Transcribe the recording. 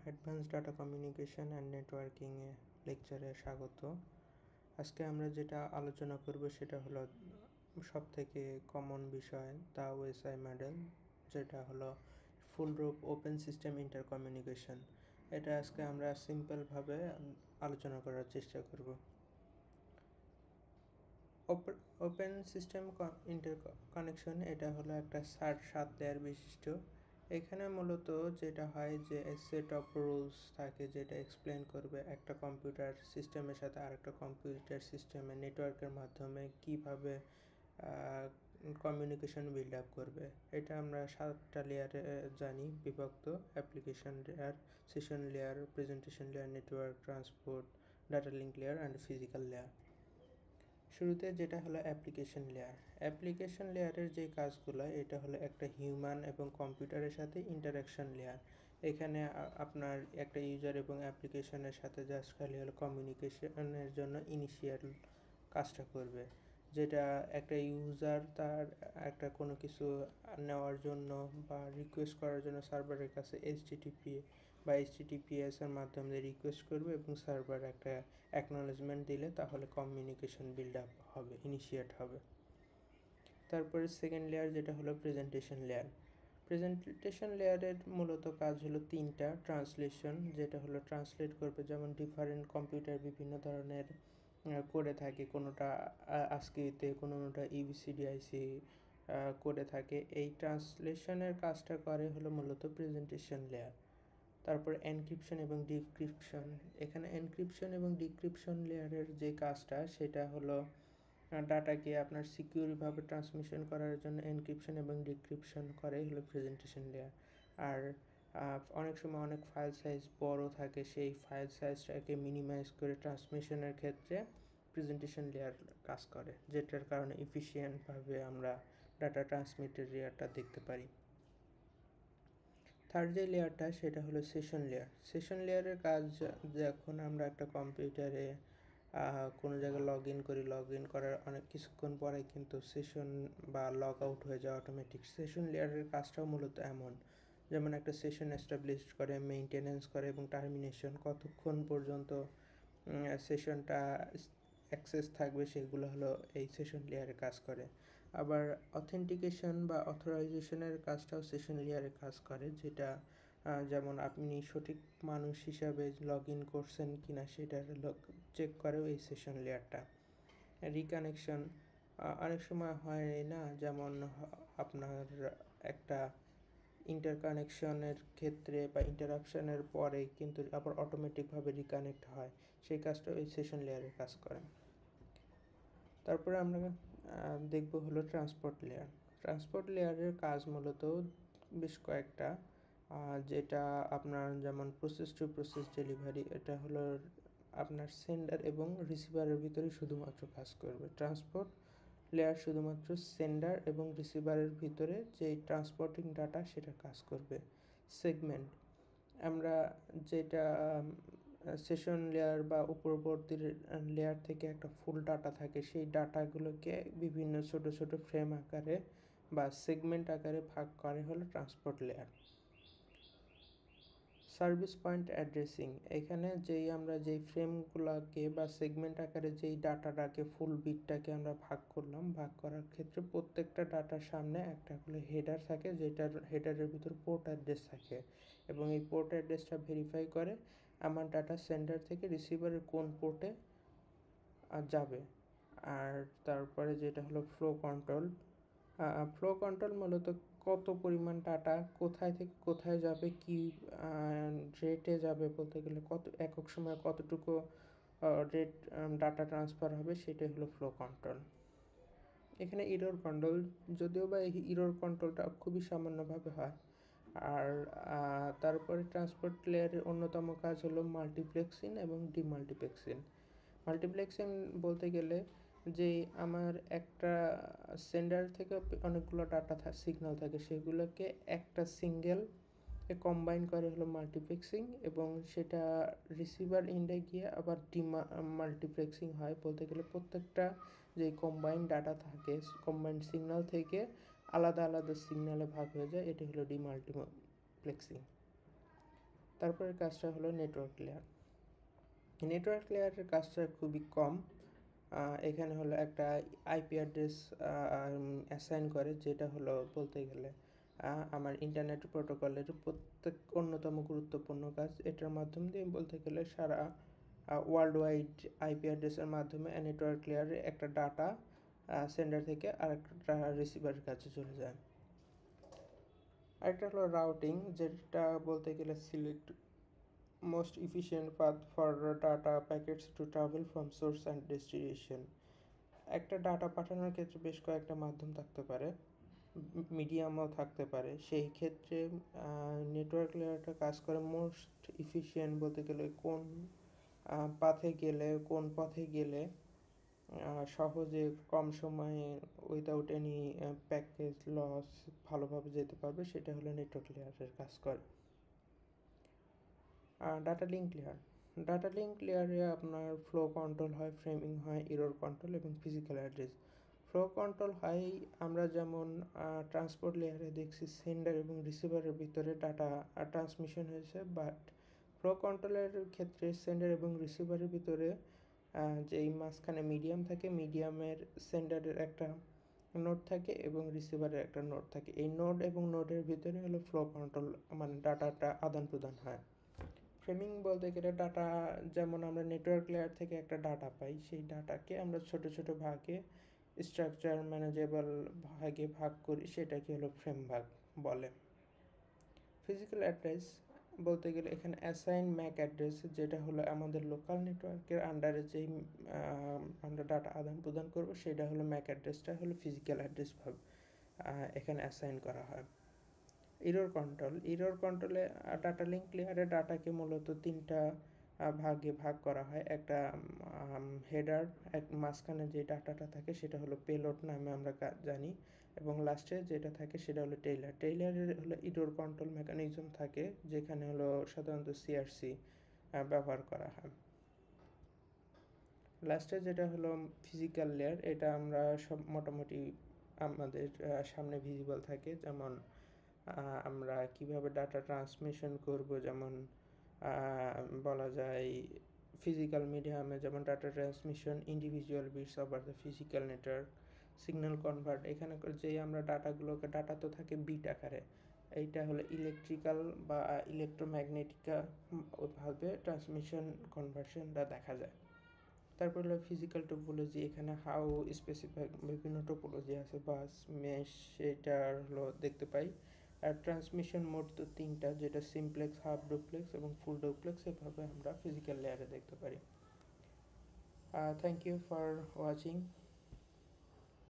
Advance data communication and networking লেকচারে স্বাগত। আজকে আমরা যেটা আলোচনা করব সেটা হলো সবথেকে কমন বিষয় দ্য ওএসআই মডেল, যেটা হলো ফুল রূপ ওপেন সিস্টেম ইন্টারকমিউনিকেশন। এটা আজকে আমরা সিম্পলভাবে আলোচনা করার চেষ্টা করব। ওপেন সিস্টেম ইন্টারকানেকশন এটা হলো একটা 7 লেয়ার বিশিষ্ট। এখানে মূলত যেটা হয় যে সেট অফ রুলস থাকে, যেটা এক্সপ্লেন করবে একটা কম্পিউটার সিস্টেমের সাথে আরেকটা কম্পিউটার সিস্টেমে নেটওয়ার্কের মাধ্যমে কিভাবে কমিউনিকেশন বিল্ড আপ করবে। এটা আমরা 7টা লেয়ারে জানি বিভক্ত: application layer, session layer, presentation layer, network, transport, data link layer and physical layer. শুরুতে যেটা হলো অ্যাপ্লিকেশন লেয়ারের যে কাজগুলো, এটা হলো একটা হিউম্যান এবং কম্পিউটারের সাথে ইন্টারাকশন লেয়ার। এখানে আপনার একটা ইউজার এবং অ্যাপ্লিকেশনের সাথে জাস্ট খালি হলো কমিউনিকেশনের জন্য ইনিশিয়াল কাজটা করবে, যেটা একটা ইউজার তার একটা কোনো কিছু নেওয়ার জন্য বা রিকোয়েস্ট করার জন্য সার্ভারের কাছে HTTP বা HTTPS এর মাধ্যমে রিকোয়েস্ট করবে এবং সার্ভার একটা অ্যাকনলেজমেন্ট দিলে তাহলে কমিউনিকেশন বিল্ড আপ হবে, ইনিশিয়েট হবে। তারপরে সেকেন্ড লেয়ার যেটা হলো প্রেজেন্টেশন লেয়ারের মূলত কাজ হলো 3টা: ট্রান্সলেশন, যেটা হলো ট্রান্সলেট করবে, যেমন ডিফারেন্ট কম্পিউটার বিভিন্ন ধরনের করে থাকে, কোনোটা ASCII-তে, কোনোটা EBCDIC করে থাকে। এই ট্রান্সলেশনের কাজটা করে হলো মূলত প্রেজেন্টেশন লেয়ার। তারপর এনক্রিপশন এবং ডিক্রিপশন। এখানে এনক্রিপশন এবং ডিক্রিপশন লেয়ারের যে কাজটা, সেটা হলো ডাটাকে আপনার সিকিউরভাবে ট্রান্সমিশন করার জন্য এনক্রিপশন এবং ডিক্রিপশন করে হলো প্রেজেন্টেশন লেয়ার। আর অনেক সময় অনেক ফাইল সাইজ বড় থাকে, সেই ফাইল সাইজটাকে মিনিমাইজ করে ট্রান্সমিশনের ক্ষেত্রে প্রেজেন্টেশন লেয়ার কাজ করে, যেটার কারণে এফিশিয়েন্টভাবে আমরা ডাটা ট্রান্সমিটের লেয়ারটা দেখতে পারি। থার্ড যে লেয়ারটা, সেটা হলো সেশন লেয়ারের কাজ যখন আমরা একটা কম্পিউটারে কোনো জায়গায় লগ ইন করার অনেক কিছুক্ষণ পরে কিন্তু সেশন বা লগ আউট হয়ে যায় অটোমেটিক। সেশন লেয়ারের কাজটাও মূলত এমন, যেমন একটা সেশন এস্টাবলিশ করে, মেইনটেনেন্স করে এবং টার্মিনেশন, কতক্ষণ পর্যন্ত সেশনটা অ্যাক্সেস থাকবে, সেগুলো হলো এই সেশন লেয়ারে কাজ করে। আবার অথেন্টিকেশন বা অথরাইজেশনের কাজটাও সেশন লেয়ারে কাজ করে, যেটা যেমন আপনি সঠিক মানুষ হিসাবে লগ ইন করছেন কিনা সেটা চেক করেও এই সেশন লেয়ারটা। রিকানেকশন অনেক সময় হয় না, যেমন আপনার একটা ইন্টারকানেকশনের ক্ষেত্রে বা ইন্টারাপশনের পরে কিন্তু আবার অটোমেটিকভাবে রিকানেক্ট হয়, সেই কাজটা ওই সেশন লেয়ারে কাজ করে। তারপরে আমরা দেখব হলো ট্রান্সপোর্ট লেয়ারের কাজ মূলত বেশ কয়েকটা, যেটা আপনার যেমন প্রসেস টু প্রসেস ডেলিভারি। এটা হলো আপনার সেন্ডার এবং রিসিভারের ভিতরে শুধুমাত্র কাজ করবে। ট্রান্সপোর্ট লেয়ার শুধুমাত্র সেন্ডার এবং রিসিভারের ভিতরে যে ট্রান্সপোর্টিং ডাটা সেটা কাজ করবে। সেগমেন্ট, আমরা যেটা সেশন লেয়ার বা উপরবর্তী লেয়ার থেকে একটা ফুল ডাটা থাকে, সেই ডাটাগুলোকে বিভিন্ন ছোট ছোট ফ্রেম আকারে বা সেগমেন্ট আকারে ভাগ করে হলো transport layer. Service point addressing, এখানে আমরা যেই ফ্রেমগুলোকে বা সেগমেন্ট আকারে যেই ডাটাটাকে ফুল বিটটাকে আমরা ভাগ করার ক্ষেত্রে প্রত্যেকটা ডাটার সামনে একটা করে হেডার থাকে, যেটার হেডারের ভিতর পোর্ট অ্যাড্রেস থাকে এবং এই পোর্ট অ্যাড্রেসটা ভেরিফাই করে আমার ডাটা সেন্টার থেকে রিসিভারের কোন পোর্টে যাবে। আর তারপরে যেটা হলো ফ্লো কন্ট্রোল মূলত কত পরিমাণ ডাটা কোথায় থেকে কোথায় যাবে, কি রেটে যাবে, বলতে গেলে কত একক সময় কতটুকু রেট ডাটা ট্রান্সফার হবে, সেটাই হলো ফ্লো কন্ট্রোল। এখানে ইরর কন্ট্রোল, যদিও বা এই ইরর কন্ট্রোলটা খুবই সামান্যভাবে হয়। আর তারপরে ট্রান্সপোর্ট লেয়ারের অন্যতম কাজ হলো মাল্টিপ্লেক্সিং এবং মাল্টিপ্লেক্সিং বলতে গেলে যে আমার একটা সেন্ডার থেকে অনেকগুলো ডাটা সিগন্যাল থাকে, সেগুলোকে একটা সিঙ্গেল কম্বাইন করে হলো মাল্টিপ্লেক্সিং, এবং সেটা রিসিভার এন্ডে গিয়ে আবার মাল্টিপ্লেক্সিং হয়। বলতে গেলে প্রত্যেকটা যে কম্বাইন ডাটা থাকে, কম্বাইন সিগন্যাল থেকে আলাদা আলাদা সিগন্যালে ভাগ হয়ে যায়, এটি হলো ডিমাল্টিপ্লেক্সিং। তারপরের কাজটা হলো নেটওয়ার্ক লেয়ার। নেটওয়ার্ক লেয়ারের কাজটা খুবই কম। এখানে হলো একটা আইপি অ্যাড্রেস অ্যাসাইন করে, যেটা হলো বলতে গেলে আমার ইন্টারনেট প্রোটোকলের প্রত্যেক অন্যতম গুরুত্বপূর্ণ কাজ। এটার মাধ্যম দিয়ে বলতে গেলে সারা ওয়ার্ল্ড ওয়াইড আইপি অ্যাড্রেসের মাধ্যমে নেটওয়ার্ক লেয়ারে একটা ডাটা সেন্ডার থেকে আরেকটা রিসিভারের কাছে চলে যায়। আরেকটা হলো রাউটিং, যেটা বলতে গেলে select most efficient path for data packets to travel from source and destination। একটা ডাটা পাঠানোর ক্ষেত্রে বেশ কয়েকটা মাধ্যম থাকতে পারে, মিডিয়ামও থাকতে পারে। সেই ক্ষেত্রে নেটওয়ার্ক লেয়ারটা কাজ করে মোস্ট ইফিশিয়েন্ট বলতে গেলে কোন পথে গেলে সহজে কম সময়ে উইদাউট এনি প্যাকেজ লস ভালোভাবে যেতে পারবে, সেটা হলো নেটওয়ার্ক লেয়ারের কাজ করে। ডাটা লিঙ্ক লেয়ারে আপনার ফ্লো কন্ট্রোল হয়, ফ্রেমিং হয়, এরর কন্ট্রোল এবং ফিজিক্যাল অ্যাড্রেস। ফ্লো কন্ট্রোল হয় আমরা যেমন ট্রান্সপোর্ট লেয়ারে দেখছি সেন্ডার এবং রিসিভারের ভিতরে ডাটা ট্রান্সমিশন হয়েছে, বাট ফ্লো কন্ট্রোলের ক্ষেত্রে সেন্ডার এবং রিসিভারের ভিতরে যেই মাঝখানে মিডিয়াম থাকে, মিডিয়ামের সেন্ডারের একটা নোড থাকে এবং রিসিভারের একটা নোড থাকে। এই নোড এবং নোডের ভিতরে হলো ফ্লো কন্ট্রোল, মানে ডাটাটা আদান প্রদান হয়। ফ্রেমিং বলতে গেলে ডাটা, যেমন আমরা নেটওয়ার্ক লেয়ার থেকে একটা ডাটা পাই, সেই ডাটাকে আমরা ছোট ছোট ভাগে স্ট্রাকচার ম্যানেজেবল ভাগে ভাগ করি, সেটাকে হলো ফ্রেম ভাগ বলে। ফিজিক্যাল অ্যাড্রেস বলতে গেলে এখানে অ্যাসাইন ম্যাক অ্যাড্রেস, যেটা হলো আমাদের লোকাল নেটওয়ার্কের আন্ডারে যেই আমরা ডাটা আদান প্রদান করবো, সেটা হলো ম্যাক অ্যাড্রেসটা হলো ফিজিক্যাল অ্যাড্রেস ভাগ এখানে অ্যাসাইন করা হয়। এরর কন্ট্রোলে ডাটা লিঙ্ক লেয়ারে ডাটাকে মূলত তিনটা ভাগে ভাগ করা হয়। একটা হেডার, মাঝখানে যে ডাটাটা থাকে সেটা হলো পেলোড নামে আমরা জানি, এবং লাস্টে যেটা থাকে সেটা হলো টেইলারের হলো এরর কন্ট্রোল মেকানিজম থাকে, যেখানে হলো সাধারণত সিআরসি ব্যবহার করা হয়। লাস্টে যেটা হলো ফিজিক্যাল লেয়ার, এটা আমরা সব মোটামুটি আমাদের সামনে ভিজিবল থাকে, যেমন আমরা কিভাবে ডাটা ট্রান্সমিশন করব, যেমন বলা যায় ফিজিক্যাল মিডিয়ামে যেমন data transmission, individual bits over the physical network, signal convert. এখানে যেই আমরা ডাটাগুলোকে, ডাটা তো থাকে বিট আকারে, এইটা হলো ইলেকট্রিক্যাল বা ইলেকট্রোম্যাগনেটিকা ভাবে ট্রান্সমিশন কনভার্সনটা দেখা যায়। তারপর হলো ফিজিক্যাল টোপোলজি, এখানে হাউ স্পেসিফিক বিভিন্ন টোপোলজি আছে, বাস, মেশ, সেটার হলো দেখতে পাই। আর ট্রান্সমিশন মোড তো তিনটা, যেটা সিমপ্লেক্স, হাফ ডুপ্লেক্স এবং ফুল ডুপ্লেক্স, এভাবে আমরা ফিজিক্যাল লেয়ারে দেখতে পারি। Thank you for watching.